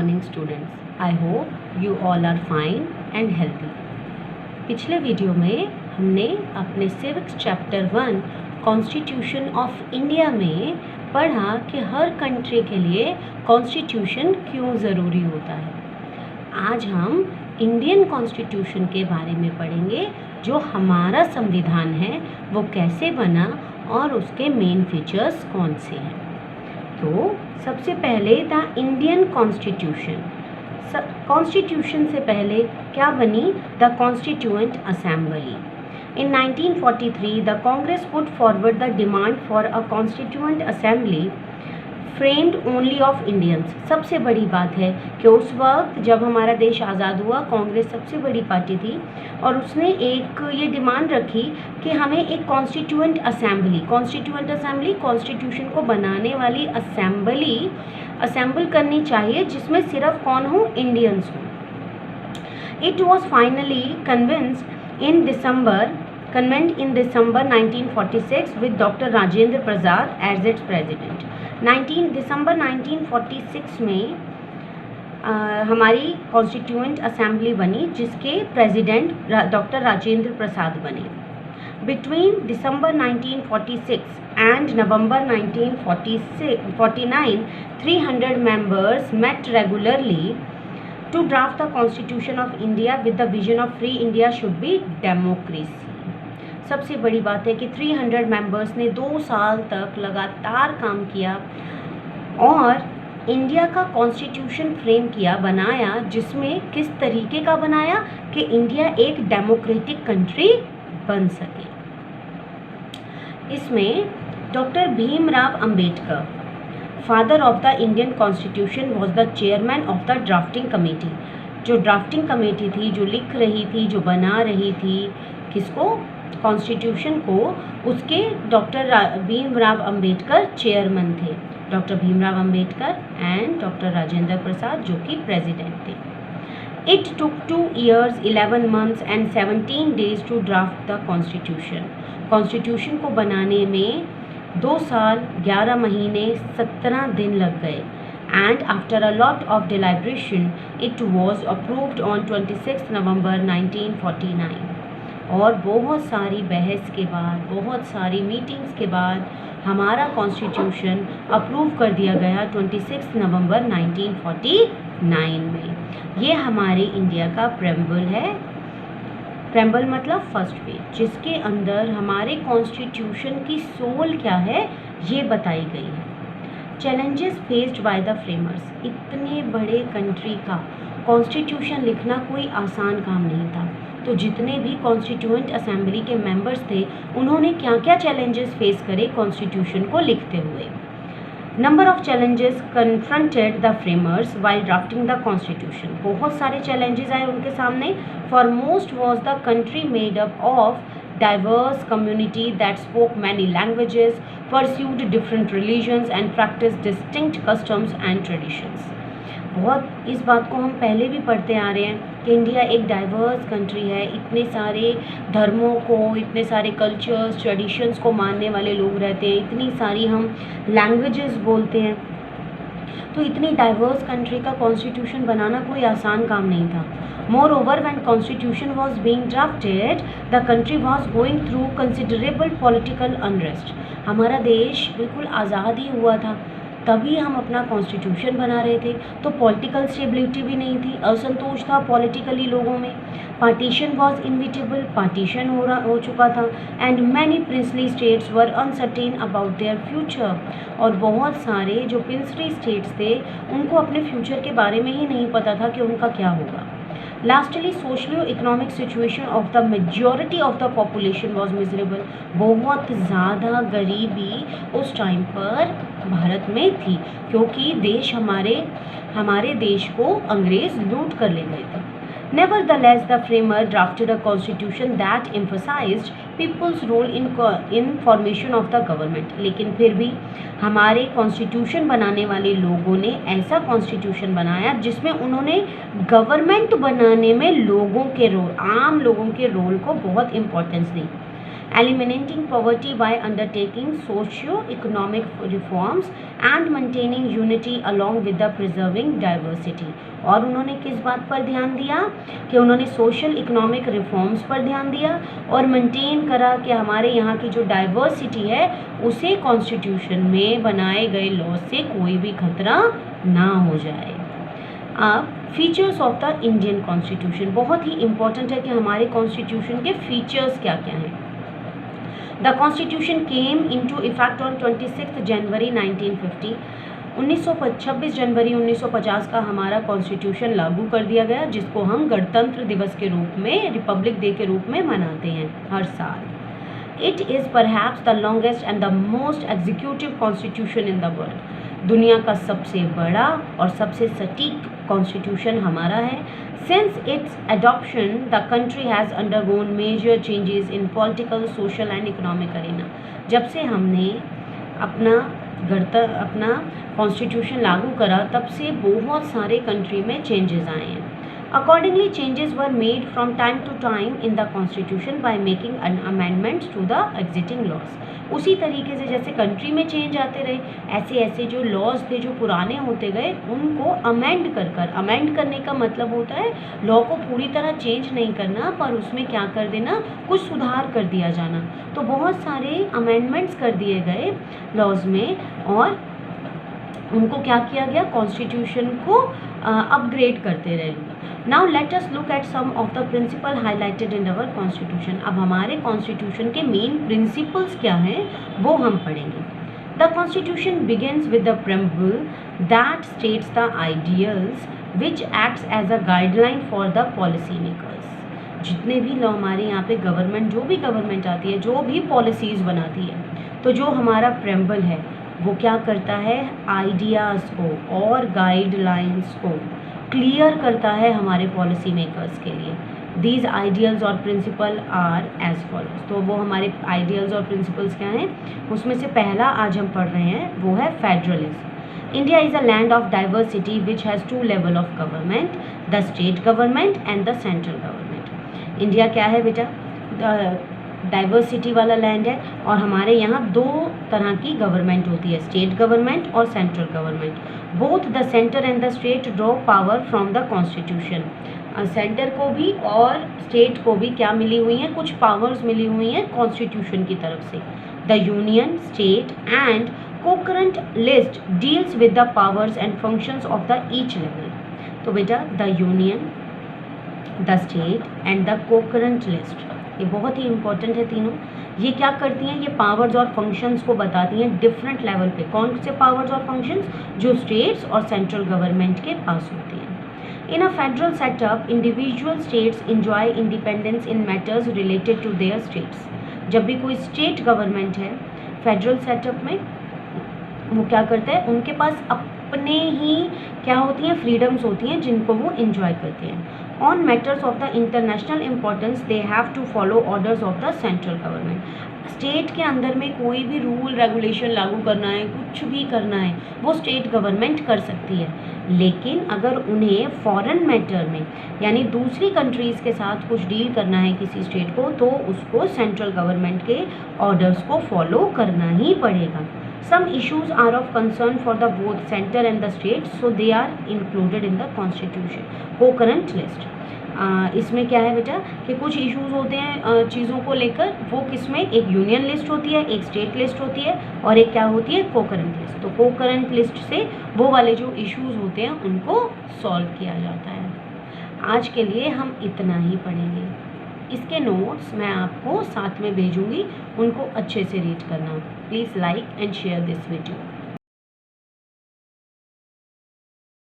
morning students. I hope you all are fine and healthy. पिछले video में हमने अपने civics chapter 1 constitution of India में पढ़ा कि हर कंट्री के लिए कॉन्स्टिट्यूशन क्यों ज़रूरी होता है। आज हम इंडियन कॉन्स्टिट्यूशन के बारे में पढ़ेंगे, जो हमारा संविधान है वो कैसे बना और उसके मेन फीचर्स कौन से हैं। तो सबसे पहले द इंडियन कॉन्स्टिट्यूशन। कॉन्स्टिट्यूशन से पहले क्या बनी? The constituent assembly. In 1943, the Congress put forward the demand for a constituent assembly framed only of Indians. सबसे बड़ी बात है कि उस वक्त जब हमारा देश आज़ाद हुआ, कांग्रेस सबसे बड़ी पार्टी थी और उसने एक ये डिमांड रखी कि हमें एक कॉन्स्टिट्यूएंट असेंबली कॉन्स्टिट्यूशन को बनाने वाली असेंबली असेंबल करनी चाहिए, जिसमें सिर्फ कौन हो? इंडियंस हो। It was finally convened in December 1946 with Dr. Rajendra Prasad as its president. दिसंबर 1946 में हमारी कॉन्स्टिट्यूएंट असेंबली बनी, जिसके प्रेसिडेंट डॉक्टर राजेंद्र प्रसाद बने। Between December 1946 and November 1949, 300 members met regularly to draft the Constitution of India with the vision of free India should be democracy. सबसे बड़ी बात है कि 300 मेंबर्स ने 2 साल तक लगातार काम किया और इंडिया का कॉन्स्टिट्यूशन फ्रेम किया, बनाया, जिसमें किस तरीके का बनाया कि इंडिया एक डेमोक्रेटिक कंट्री बन सके। इसमें doctor Bhimrao Ambedkar, father of the Indian constitution, was the chairman of the drafting committee. जो ड्राफ्टिंग कमेटी थी, जो लिख रही थी, जो बना रही थी किसको? कॉन्स्टिट्यूशन को, उसके डॉक्टर भीमराव अंबेडकर चेयरमैन थे। Doctor Bhimrao Ambedkar and doctor Rajendra Prasad, जो कि प्रेसिडेंट थे। It took 2 years 11 months and 17 days to draft the constitution. Constitution को बनाने में 2 साल 11 महीने 17 दिन लग गए। And after a lot of deliberation it was approved on 26 नवंबर 1949। और बहुत सारी बहस के बाद, बहुत सारी मीटिंग्स के बाद हमारा कॉन्स्टिट्यूशन अप्रूव कर दिया गया 26 नवंबर 1949 में। ये हमारे इंडिया का प्रेम्बल है। प्रेम्बल मतलब फर्स्ट पेज, जिसके अंदर हमारे कॉन्स्टिट्यूशन की सोल क्या है ये बताई गई है। Challenges faced by the framers. इतने बड़े कंट्री का कॉन्स्टिट्यूशन लिखना कोई आसान काम नहीं था, तो जितने भी कॉन्स्टिट्यूएंट असेंबली के मेंबर्स थे, उन्होंने क्या क्या चैलेंजेस फेस करे कॉन्स्टिट्यूशन को लिखते हुए। Number of challenges confronted the framers while drafting the constitution. बहुत सारे चैलेंजेस आए उनके सामने। For most was the country made up of diverse community that spoke many languages, pursued different religions and practiced distinct customs and traditions. बहुत इस बात को हम पहले भी पढ़ते आ रहे हैं कि इंडिया एक डाइवर्स कंट्री है, इतने सारे धर्मों को, इतने सारे कल्चर्स, ट्रेडिशंस को मानने वाले लोग रहते हैं, इतनी सारी हम लैंग्वेजेस बोलते हैं। तो इतनी डाइवर्स कंट्री का कॉन्स्टिट्यूशन बनाना कोई आसान काम नहीं था। Moreover, when constitution was being drafted, the country was going through considerable political unrest. हमारा देश बिल्कुल आज़ाद ही हुआ था, तभी हम अपना कॉन्स्टिट्यूशन बना रहे थे, तो पॉलिटिकल स्टेबिलिटी भी नहीं थी, असंतोष था पॉलिटिकली लोगों में। पार्टीशन वॉज इनविटेबल, पार्टीशन हो चुका था। And many princely states were uncertain about their future. और बहुत सारे जो प्रिंसली स्टेट्स थे, उनको अपने फ्यूचर के बारे में ही नहीं पता था कि उनका क्या होगा। Lastly socio economic situation of the majority of the population was miserable. बहुत ज़्यादा गरीबी उस टाइम पर भारत में थी, क्योंकि हमारे देश को अंग्रेज़ लूट कर ले गए थे। Nevertheless, the framer drafted a constitution that emphasized people's role in formation of the government. लेकिन फिर भी हमारे कॉन्स्टिट्यूशन बनाने वाले लोगों ने ऐसा कॉन्स्टिट्यूशन बनाया जिसमें उन्होंने गवर्नमेंट बनाने में लोगों के रोल, आम लोगों के रोल को बहुत importance the. eliminating poverty by undertaking socio-economic reforms and maintaining unity along with the preserving diversity। और उन्होंने किस बात पर ध्यान दिया कि उन्होंने सोशल इकोनॉमिक रिफॉर्म्स पर ध्यान दिया और मेंटेन करा कि हमारे यहाँ की जो डाइवर्सिटी है उसे कॉन्स्टिट्यूशन में बनाए गए लॉ से कोई भी खतरा ना हो जाए। अब features of the Indian constitution, बहुत ही इंपॉर्टेंट है कि हमारे कॉन्स्टिट्यूशन के फीचर्स क्या क्या हैं। The constitution came into effect on 26 जनवरी 1950। 26 जनवरी 1950 का हमारा कॉन्स्टिट्यूशन लागू कर दिया गया, जिसको हम गणतंत्र दिवस के रूप में, रिपब्लिक डे के रूप में मनाते हैं हर साल। It is perhaps the longest and the most executive constitution in the world. दुनिया का सबसे बड़ा और सबसे सटीक कॉन्स्टिट्यूशन हमारा है। Since its adoption the country has undergone major changes in political, social and economic arena. जब से हमने अपना कॉन्स्टिट्यूशन लागू करा तब से बहुत सारे कंट्री में चेंजेस आए हैं। Accordingly changes were made from time to time in the constitution by making amendments to the existing laws. उसी तरीके से जैसे कंट्री में चेंज आते रहे, ऐसे ऐसे जो लॉज थे जो पुराने होते गए उनको अमेंड अमेंड करने का मतलब होता है लॉ को पूरी तरह चेंज नहीं करना, पर उसमें क्या कर देना, कुछ सुधार कर दिया जाना। तो बहुत सारे अमेंडमेंट्स कर दिए गए लॉज में और उनको क्या किया गया, कॉन्स्टिट्यूशन को अपग्रेड करते रहे। Now let us look at some of the principal highlighted in our constitution. अब हमारे कॉन्स्टिट्यूशन के मेन प्रिंसिपल्स क्या हैं वो हम पढ़ेंगे। The constitution begins with the preamble that states the ideals which acts as a guideline for the policy makers. जितने भी लॉ हमारे यहाँ पे गवर्नमेंट, जो भी गवर्नमेंट आती है, जो भी पॉलिसीज़ बनाती है, तो जो हमारा प्रेम्बल है वो क्या करता है, आइडियाज़ को और गाइडलाइंस को क्लियर करता है हमारे पॉलिसी मेकर्स के लिए। दीज आइडियल्स और प्रिंसिपल आर एज फॉलोज। तो वो हमारे आइडियल्स और प्रिंसिपल्स क्या हैं, उसमें से पहला आज हम पढ़ रहे हैं वो है federalism. India is a land of diversity which has 2 level of government, the state government and the central government. India क्या है बेटा, डाइवर्सिटी वाला लैंड है और हमारे यहाँ 2 तरह की गवर्नमेंट होती है, स्टेट गवर्नमेंट और central government. Both the centre and the state draw power from the constitution. Centre को भी और स्टेट को भी क्या मिली हुई हैं, कुछ पावर्स मिली हुई हैं कॉन्स्टिट्यूशन की तरफ से। The union, state and concurrent list deals with the powers and functions of the each level. तो बेटा the union, the state and the concurrent list, ये बहुत ही इंपॉर्टेंट है तीनों। ये क्या करती हैं, ये पावर्स और फंक्शंस को बताती हैं डिफरेंट लेवल पे। कौन से पावर्स और फंक्शंस, जो स्टेट्स और सेंट्रल गवर्नमेंट के पास होती हैं। In a federal setup individual states enjoy independence in matters related to their states. जब भी कोई स्टेट गवर्नमेंट है फेडरल सेटअप में, वो क्या करता है, उनके पास अपने ही क्या होती हैं, फ्रीडम्स होती हैं जिनको वो इंजॉय करते हैं। On matters of the international importance they have to follow orders of the central government। State के अंदर में कोई भी रूल रेगुलेशन लागू करना है, कुछ भी करना है, वो स्टेट गवर्नमेंट कर सकती है। लेकिन अगर उन्हें फॉरेन मैटर में यानी दूसरी कंट्रीज़ के साथ कुछ डील करना है किसी स्टेट को, तो उसको सेंट्रल गवर्नमेंट के ऑर्डर्स को फॉलो करना ही पड़ेगा। Some issues are of concern for the both center and the state, so they are included in the constitution। Co-current list, इसमें क्या है बेटा कि कुछ इश्यूज होते हैं चीज़ों को लेकर, वो किसमें, एक यूनियन लिस्ट होती है, एक स्टेट लिस्ट होती है और एक क्या होती है, को-करंट लिस्ट। तो को-करंट लिस्ट से वो वाले जो इश्यूज होते हैं उनको सॉल्व किया जाता है। आज के लिए हम इतना ही पढ़ेंगे। इसके नोट्स मैं आपको साथ में भेजूंगी, उनको अच्छे से रीड करना। Please like and share this video.